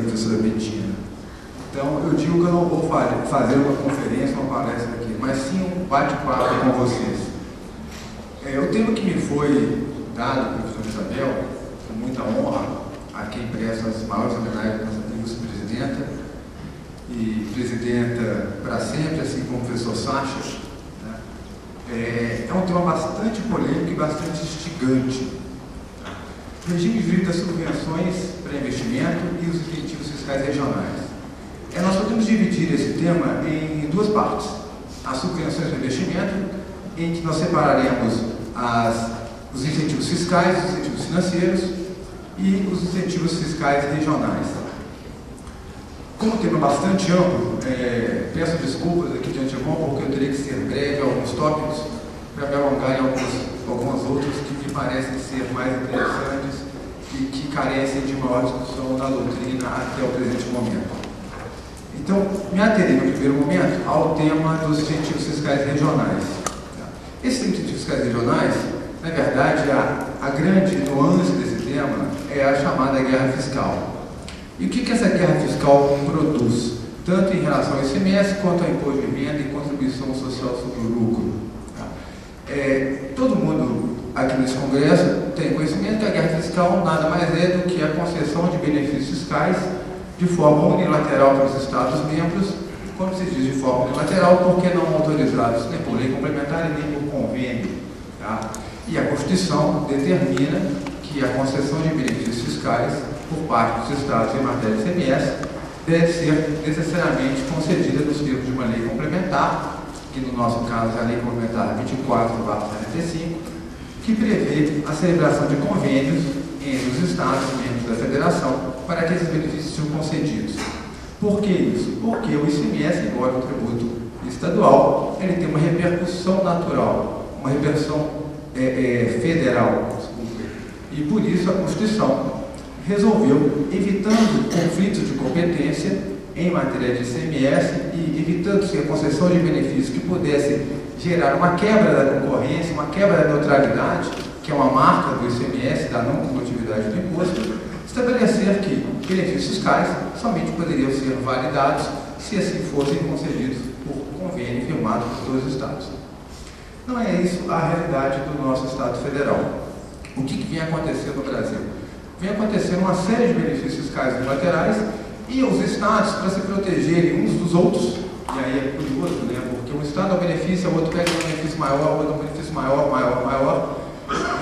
da professora Bettina. Então, eu digo que eu não vou fazer uma conferência, uma palestra aqui, mas sim um bate-papo com vocês. O tema que me foi dado pela professora Isabel, com muita honra, a quem presta as maiores homenagens à nossa vice-presidenta, e presidenta para sempre, assim como o professor Sacha, né? É um tema bastante polêmico e bastante instigante. Regime jurídico das subvenções para investimento e os incentivos fiscais regionais. Nós podemos dividir esse tema em duas partes. As subvenções para investimento, em que nós separaremos os incentivos fiscais, os incentivos financeiros e os incentivos fiscais regionais. Como o tema é bastante amplo, peço desculpas aqui de antemão, porque eu terei que ser breve em alguns tópicos, para me alongar em algumas outras que me parecem ser mais interessantes e que carecem de maior discussão na doutrina até o presente momento. Então, me aterei no primeiro momento ao tema dos incentivos fiscais regionais. Esses incentivos fiscais regionais, na verdade, a grande nuance desse tema é a chamada guerra fiscal. E o que essa guerra fiscal produz? Tanto em relação ao ICMS, quanto ao imposto de renda e contribuição social sobre o lucro. Todo mundo aqui nesse congresso tem conhecimento que a guerra fiscal nada mais é do que a concessão de benefícios fiscais de forma unilateral para os Estados-membros. Quando se diz de forma unilateral, porque não autorizados nem por lei complementar e nem por convênio. E a Constituição determina que a concessão de benefícios fiscais por parte dos Estados em matéria de ICMS deve ser necessariamente concedida nos termos de uma lei complementar, que no nosso caso é a Lei Complementar 24/45, que prevê a celebração de convênios entre os Estados membros da Federação para que esses benefícios sejam concedidos. Por que isso? Porque o ICMS, embora um tributo estadual, ele tem uma repercussão natural, uma repercussão federal, desculpe. E por isso a Constituição resolveu, evitando conflitos de competência em matéria de ICMS e evitando-se a concessão de benefícios que pudessem gerar uma quebra da concorrência, uma quebra da neutralidade, que é uma marca do ICMS, da não cumulatividade do imposto, estabelecer que benefícios fiscais somente poderiam ser validados se assim fossem concedidos por convênio firmado por todos os Estados. Não é isso a realidade do nosso Estado Federal. O que vem acontecendo no Brasil? Vem acontecendo uma série de benefícios fiscais unilaterais e os Estados, para se protegerem uns dos outros, e aí é curioso, né? Porque um Estado dá um benefício, o outro pega um benefício maior, o outro dá um benefício maior,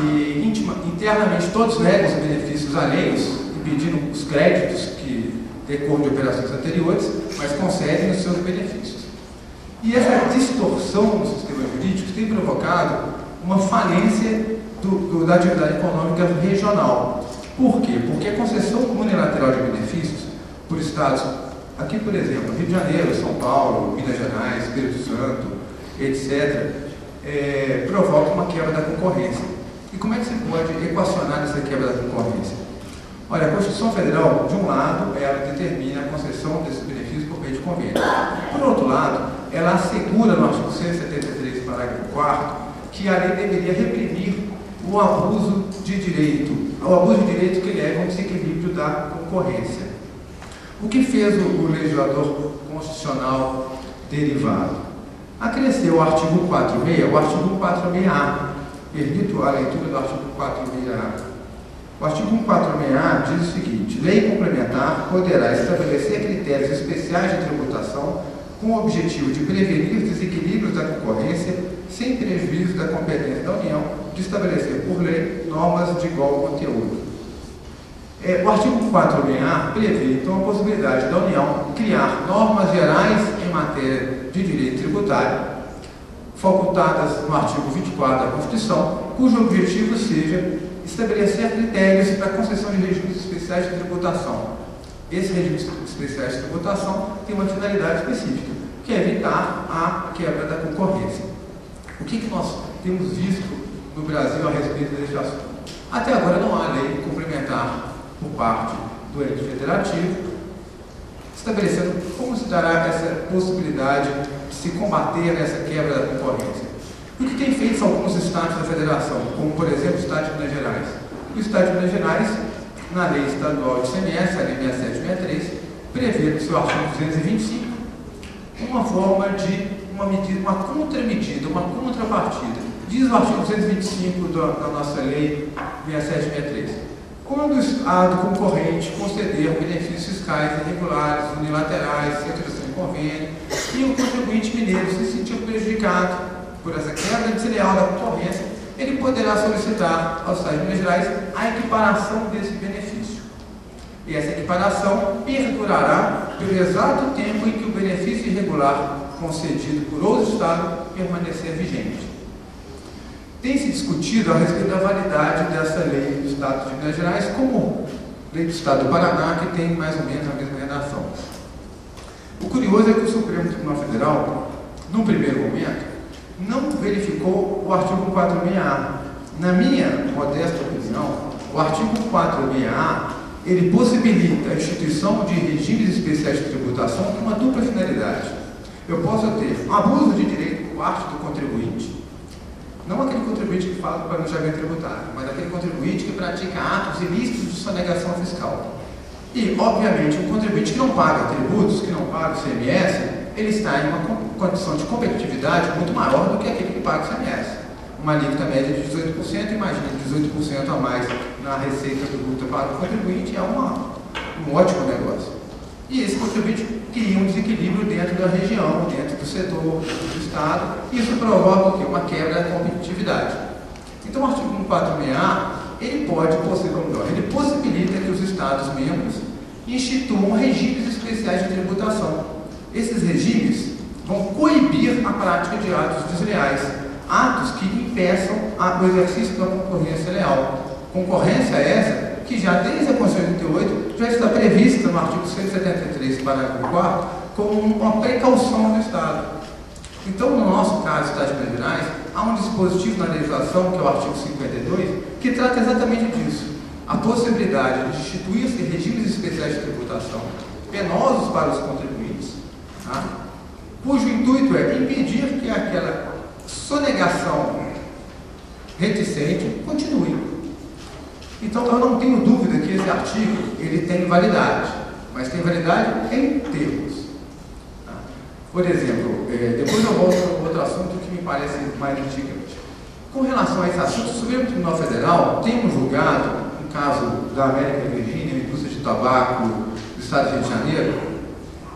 e internamente todos negam os benefícios alheios, impedindo os créditos que decorrem de operações anteriores, mas concedem os seus benefícios. E essa distorção no sistema jurídico tem provocado uma falência da atividade econômica regional. Por quê? Porque a concessão unilateral de benefícios por estados, aqui por exemplo, Rio de Janeiro, São Paulo, Minas Gerais, Espírito Santo, etc., provoca uma quebra da concorrência. E como é que se pode equacionar essa quebra da concorrência? Olha, a Constituição Federal, de um lado, ela determina a concessão desses benefícios por meio de convênio. Por outro lado, ela assegura no artigo 173, parágrafo 4º, que a lei deveria reprimir o abuso de direito, que leva a um desequilíbrio da concorrência. O que fez o legislador constitucional derivado? Acresceu o artigo 46, o artigo 46A. Permito a leitura do artigo 46A. O artigo 146A diz o seguinte: lei complementar poderá estabelecer critérios especiais de tributação com o objetivo de prevenir desequilíbrios da concorrência sem prejuízo da competência da União de estabelecer por lei normas de igual conteúdo. O artigo 46A prevê, então, a possibilidade da União criar normas gerais em matéria de direito tributário, facultadas no artigo 24 da Constituição, cujo objetivo seja estabelecer critérios para a concessão de regimes especiais de tributação. Esses regimes especiais de tributação têm uma finalidade específica, que é evitar a quebra da concorrência. O que nós temos visto no Brasil a respeito deste assunto? Até agora não há lei complementar por parte do ente federativo, estabelecendo como se dará essa possibilidade de se combater essa quebra da concorrência. O que tem feito alguns estados da federação, como por exemplo o estado de Minas Gerais. O estado de Minas Gerais na Lei Estadual de ICMS, a Lei 6763, prevê no seu artigo 225 uma forma de uma medida, uma contramedida, uma contrapartida. Diz o artigo 225 da nossa Lei 6763. Quando o Estado concorrente conceder benefícios fiscais irregulares, unilaterais, sem autorização de convênio, e o contribuinte mineiro se sentir prejudicado por essa quebra desleal da concorrência, ele poderá solicitar ao Estado de Minas Gerais a equiparação desse benefício. E essa equiparação perdurará pelo exato tempo em que o benefício irregular concedido por outro Estado permanecer vigente. Tem se discutido a respeito da validade dessa lei do Estado de Minas Gerais como lei do Estado do Paraná, que tem mais ou menos a mesma redação. O curioso é que o Supremo Tribunal Federal, num primeiro momento, não verificou o artigo 46A. Na minha modesta opinião, o artigo 46A, ele possibilita a instituição de regimes especiais de tributação com uma dupla finalidade. Eu posso ter um abuso de direito por parte do contribuinte, não aquele contribuinte que fala do planejamento tributário, mas aquele contribuinte que pratica atos ilícitos de sonegação fiscal. E, obviamente, um contribuinte que não paga tributos, que não paga o CMS, ele está em uma condição de competitividade muito maior do que aquele que paga o CMS. Uma alíquota média de 18%, imagina 18% a mais na receita tributa para o contribuinte, é um ótimo negócio. E esse contribuinte cria um desequilíbrio dentro da região, dentro do setor do Estado, e isso provoca o quê? Uma quebra da competitividade. Então, o artigo 146A, ele possibilita que os Estados-membros instituam regimes especiais de tributação. Esses regimes vão coibir a prática de atos desleais, atos que impeçam o exercício da concorrência leal. Concorrência essa que já desde a Constituição de 88 já está prevista no artigo 173, parágrafo 4, como uma precaução do Estado. Então, no nosso caso, Estado de Minas Gerais, há um dispositivo na legislação, que é o artigo 52, que trata exatamente disso. A possibilidade de instituir-se regimes especiais de tributação penosos para os contribuintes, tá? Cujo intuito é impedir que aquela sonegação reticente continue. Então, eu não tenho dúvida que esse artigo ele tem validade, mas tem validade em termos. Tá? Por exemplo, depois eu volto para outro assunto que me parece mais instigante. Com relação a esse assunto, o Supremo Tribunal Federal tem julgado, no caso da América Virgínia, indústria de tabaco do Estado do Rio de Janeiro,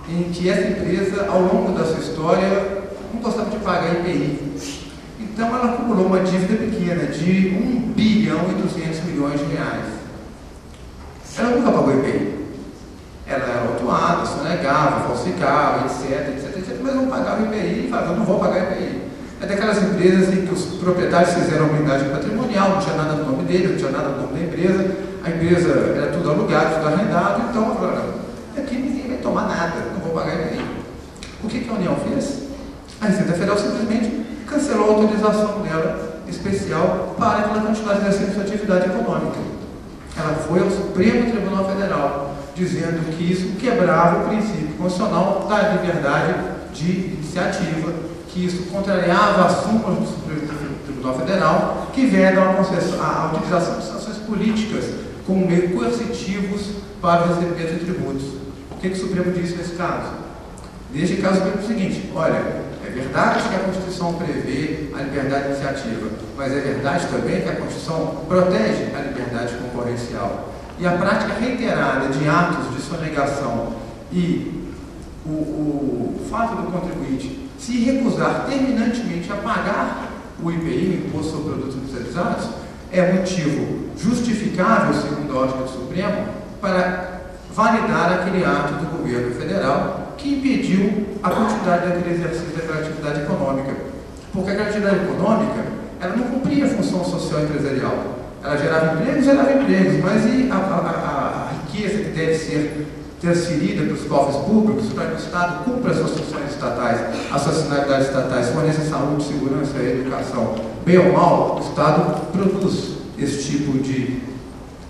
em que essa empresa, ao longo da sua história, não gostava de pagar IPI. Então, ela acumulou uma dívida pequena de 1 bilhão e 200 milhões de reais. Ela nunca pagou IPI. Ela era autuada, sonegava, falsificava, etc, mas não pagava IPI e falava, eu não vou pagar IPI. É daquelas empresas em que os proprietários fizeram uma unidade patrimonial, não tinha nada no nome dele, não tinha nada no nome da empresa, a empresa era tudo alugado, tudo arrendado, então eu falei, aqui ninguém vai tomar nada, não vou pagar IPI. O que a União fez? A Receita Federal simplesmente cancelou a autorização dela especial para que ela continuasse exercendo sua atividade econômica. Ela foi ao Supremo Tribunal Federal, dizendo que isso quebrava o princípio constitucional da liberdade de iniciativa, que isso contrariava a súmula do Supremo Tribunal Federal, que veda a utilização de sanções políticas como meio coercitivos para o recebimento de tributos. O que o Supremo disse nesse caso? Neste caso, o Supremo disse o seguinte, olha, é verdade que a Constituição prevê a liberdade de iniciativa, mas é verdade também que a Constituição protege a liberdade concorrencial. E a prática reiterada de atos de sonegação e o fato do contribuinte se recusar terminantemente a pagar o IPI, o Imposto sobre Produtos Industrializados, é motivo justificável, segundo a ótica do Supremo, para validar aquele ato do governo federal que impediu a continuidade daquele exercício daquela atividade econômica. Porque aquela atividade econômica, ela não cumpria a função social e empresarial. Ela gerava empregos, mas e a riqueza que deve ser transferida para os cofres públicos para que o Estado cumpra as suas funções estatais, as suas finalidades estatais, forneça saúde, segurança e educação. Bem ou mal, o Estado produz esse tipo de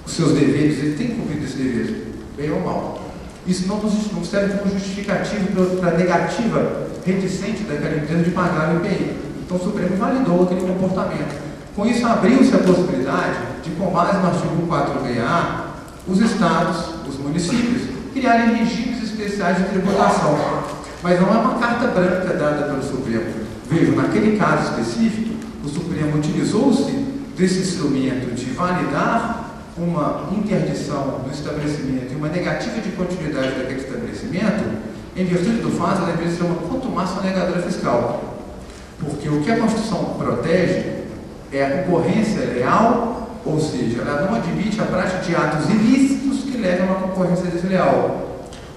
os seus deveres, ele tem cumprido esse dever, bem ou mal. Isso não serve como justificativo para a negativa reticente daquela empresa de pagar o IPI. Então o Supremo validou aquele comportamento. Com isso, abriu-se a possibilidade de, com base no artigo 146A, os estados, os municípios, criarem regimes especiais de tributação. Mas não é uma carta branca dada pelo Supremo. Vejam, naquele caso específico, o Supremo utilizou-se desse instrumento de validar uma interdição do estabelecimento e uma negativa de continuidade daquele estabelecimento, em virtude do fato da empresa ser uma contumação negadora fiscal. Porque o que a Constituição protege é a concorrência leal, ou seja, ela não admite a prática de atos ilícitos que levem a uma concorrência desleal.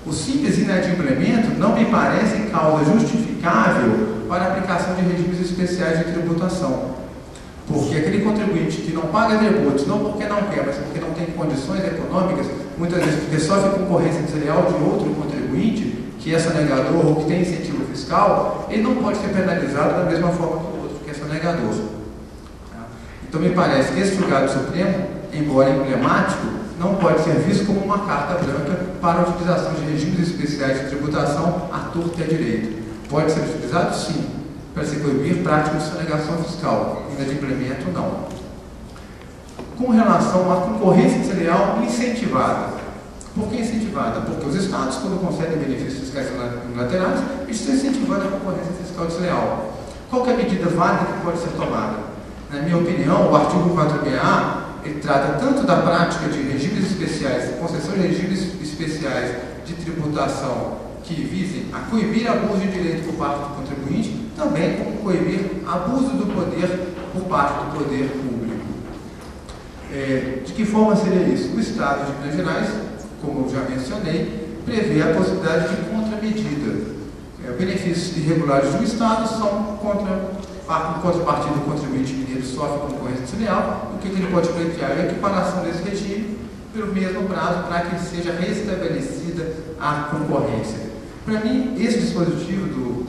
O simples inadimplemento não me parece causa justificável para a aplicação de regimes especiais de tributação. Porque aquele contribuinte que não paga tributos, não porque não quer, mas porque não tem condições econômicas, muitas vezes porque sofre concorrência desleal de outro contribuinte, que é sonegador ou que tem incentivo fiscal, ele não pode ser penalizado da mesma forma que o outro, que é sonegador. Então me parece que esse julgado supremo, embora emblemático, não pode ser visto como uma carta branca para a utilização de regimes especiais de tributação à torta e à direita. Pode ser utilizado, sim, para se coibir práticas de sonegação fiscal, inadimplemento não. Com relação à concorrência desleal incentivada. Por que incentivada? Porque os estados, quando concedem benefícios fiscais unilaterais, estão incentivando a concorrência fiscal desleal. Qual que é a medida válida que pode ser tomada? Na minha opinião, o artigo 46A ele trata tanto da prática de regimes especiais, concessão de regimes especiais de tributação que visem a coibir abuso de direito por parte do contribuinte, também como coibir abuso do poder por parte do poder público. De que forma seria isso? O Estado de Minas Gerais, como eu já mencionei, prevê a possibilidade de contramedida. Benefícios irregulares do Estado são contrapartida do contribuinte mineiro sofre concorrência desleal, o que ele pode pleitear é a equiparação desse regime pelo mesmo prazo para que seja restabelecida a concorrência. Para mim, esse dispositivo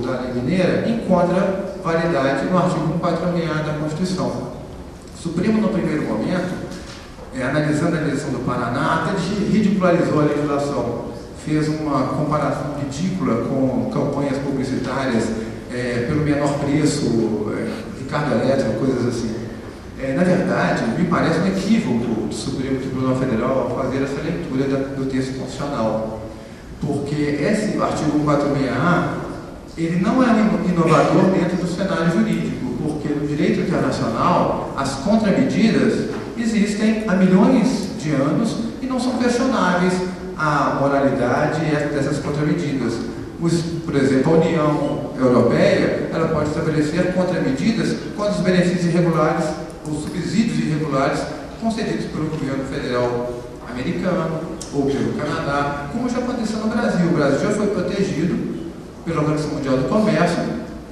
da lei mineira encontra validade no artigo 146 da Constituição. O Supremo, no primeiro momento, analisando a eleição do Paraná, até ridicularizou a legislação, fez uma comparação ridícula com campanhas publicitárias pelo menor preço, Ricardo Elétrico, coisas assim. Na verdade, me parece um equívoco do Supremo Tribunal Federal ao fazer essa leitura do texto constitucional, porque esse artigo 146A ele não é inovador dentro do cenário jurídico, porque no direito internacional as contramedidas existem há milhões de anos e não são questionáveis a moralidade dessas contramedidas. Por exemplo, a União Europeia ela pode estabelecer contramedidas quando os benefícios irregulares ou subsídios irregulares concedidos pelo governo federal americano ou pelo Canadá, como já aconteceu no Brasil. O Brasil já foi protegido pela Organização Mundial do Comércio,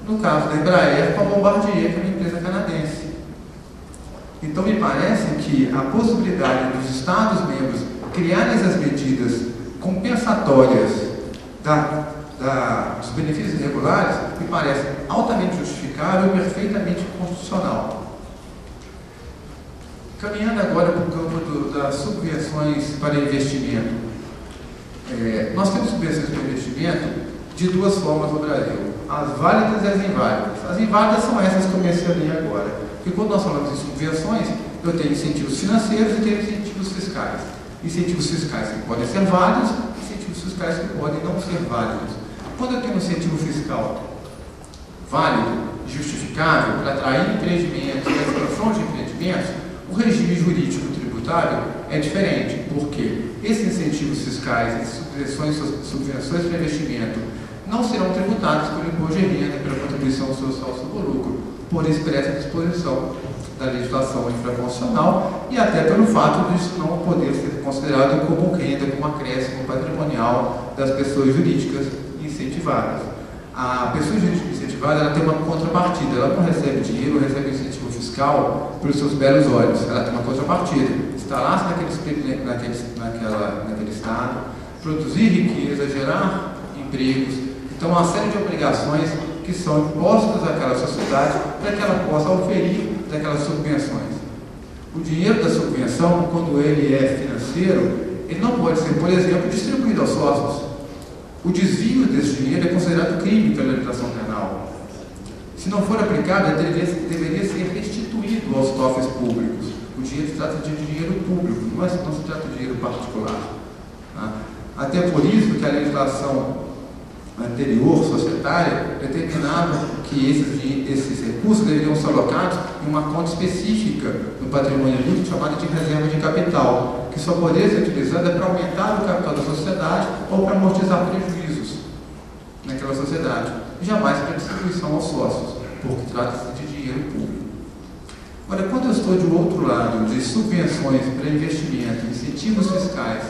no caso da Embraer com a Bombardier, que é uma empresa canadense. Então me parece que a possibilidade dos Estados-membros criarem essas medidas compensatórias dos benefícios irregulares me parece altamente justificável e perfeitamente constitucional. Caminhando agora para o campo das subvenções para investimento. Nós temos subvenções para investimento de duas formas no Brasil, as válidas e as inválidas. As inválidas são essas que eu mencionei agora, porque quando nós falamos de subvenções, eu tenho incentivos financeiros e tenho incentivos fiscais. Incentivos fiscais que podem ser válidos, incentivos fiscais que podem não ser válidos. Quando eu tenho um incentivo fiscal válido e justificável para atrair empreendimentos, para a expansão de empreendimentos, o regime jurídico tributário é diferente, porque esses incentivos fiscais e subvenções para investimento não serão tributados pelo imposto de renda, pela contribuição social sobre o lucro, por expressa disposição da legislação infraconstitucional e até pelo fato de isso não poder ser considerado como renda, como acréscimo patrimonial das pessoas jurídicas incentivadas. A pessoa jurídica incentivada ela tem uma contrapartida, ela não recebe dinheiro, não recebe incentivo fiscal pelos seus belos olhos, ela tem uma contrapartida, instalar-se naquele estado, produzir riqueza, gerar empregos. Então, uma série de obrigações que são impostas àquela sociedade para que ela possa oferir daquelas subvenções. O dinheiro da subvenção, quando ele é financeiro, ele não pode ser, por exemplo, distribuído aos sócios. O desvio desse dinheiro é considerado crime pela legislação penal. Se não for aplicado, ele deveria ser restituído aos cofres públicos. O dinheiro trata de dinheiro público, não se trata de dinheiro particular. Tá? Até por isso que a legislação anterior, societária, determinava que esses recursos deveriam ser alocados em uma conta específica no patrimônio líquido chamada de reserva de capital, que só poderia ser utilizada para aumentar o capital da sociedade ou para amortizar prejuízos naquela sociedade, e jamais para distribuição aos sócios, porque trata-se de dinheiro público. Agora, quando eu estou do outro lado de subvenções para investimento, incentivos fiscais,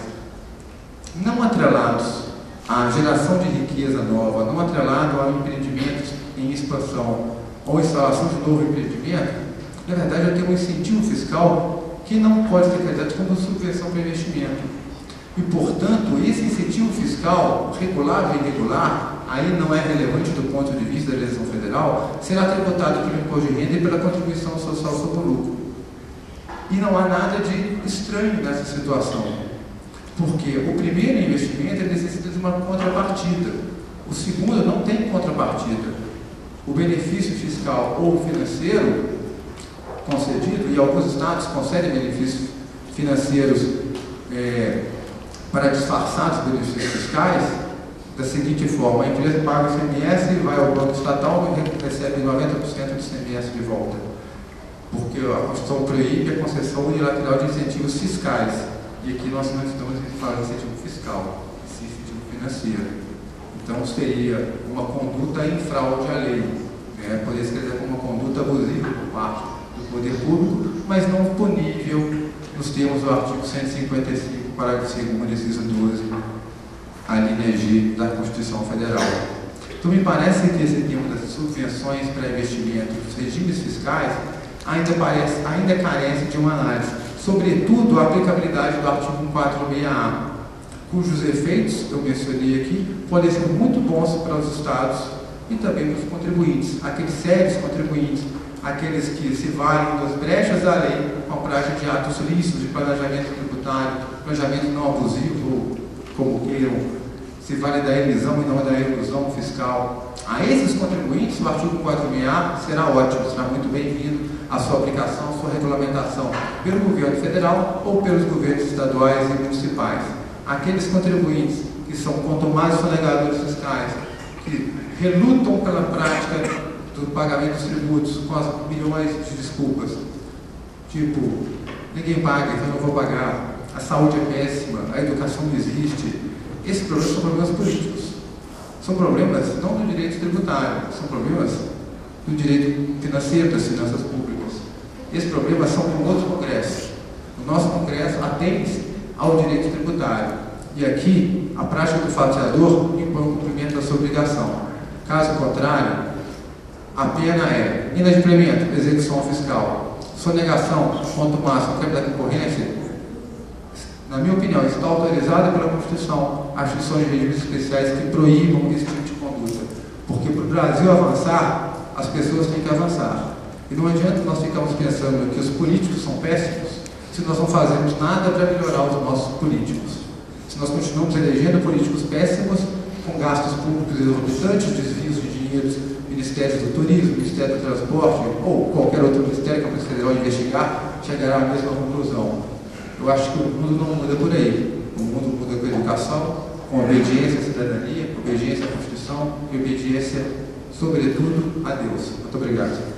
não atrelados à geração de riqueza nova, não atrelado a empreendimentos em expansão ou instalação de novo empreendimento, na verdade eu tenho um incentivo fiscal que não pode ser acreditado como subvenção para investimento. E, portanto, esse incentivo fiscal, regular ou irregular, aí não é relevante do ponto de vista da legislação federal, será tributado pelo imposto de renda e pela contribuição social sobre o lucro. E não há nada de estranho nessa situação, porque o primeiro investimento necessita de uma contrapartida, o segundo não tem contrapartida. O benefício fiscal ou financeiro concedido, e alguns estados concedem benefícios financeiros para disfarçar os benefícios fiscais, da seguinte forma: a empresa paga o ICMS, vai ao banco estatal e recebe 90% do ICMS de volta, porque a Constituição proíbe a concessão unilateral de incentivos fiscais, e aqui nós não estamos falando de incentivo fiscal, sim incentivo financeiro. Então seria uma conduta em fraude à lei, poderia ser como uma conduta abusiva por parte do poder público, mas não punível nos termos do artigo 155, parágrafo 2º, inciso 12, a linha G da Constituição Federal. Então me parece que esse tema das subvenções para investimentos, dos regimes fiscais, ainda carece de uma análise, sobretudo a aplicabilidade do artigo 146A, cujos efeitos, eu mencionei aqui, podem ser muito bons para os estados e também para os contribuintes, aqueles sérios contribuintes, aqueles que se valem das brechas da lei com a prática de atos lícitos, de planejamento tributário, planejamento não abusivo, como queiram, se vale da elisão e não da ilusão fiscal. A esses contribuintes, o artigo 146A será ótimo, será muito bem-vindo a sua aplicação, a sua regulamentação pelo governo federal ou pelos governos estaduais e municipais. Aqueles contribuintes que são contumazes sonegadores fiscais, que relutam pela prática do pagamento dos tributos com as milhões de desculpas, tipo, ninguém paga, então eu não vou pagar, a saúde é péssima, a educação não existe. Esses problemas são problemas políticos. São problemas não do direito tributário, são problemas do direito financeiro, das finanças públicas. Esses problemas são com outros congressos. O nosso congresso atende-se ao direito tributário. E aqui, a prática do fatiador impõe o cumprimento da sua obrigação. Caso contrário, a pena é inadimplemento, execução fiscal, sonegação, ponto máximo, quebra da concorrência. Na minha opinião, está autorizada pela Constituição as instituições de regimes especiais que proíbam esse tipo de conduta. Porque para o Brasil avançar, as pessoas têm que avançar. E não adianta nós ficarmos pensando que os políticos são péssimos se nós não fazemos nada para melhorar os nossos políticos. Se nós continuamos elegendo políticos péssimos, com gastos públicos exorbitantes, desvios de dinheiros, ministérios do turismo, Ministério do Transporte, ou qualquer outro ministério que a Polícia Federal investigar, chegará à mesma conclusão. Eu acho que o mundo não muda por aí. O mundo muda com a educação, com obediência à cidadania, obediência à Constituição e obediência, sobretudo, a Deus. Muito obrigado.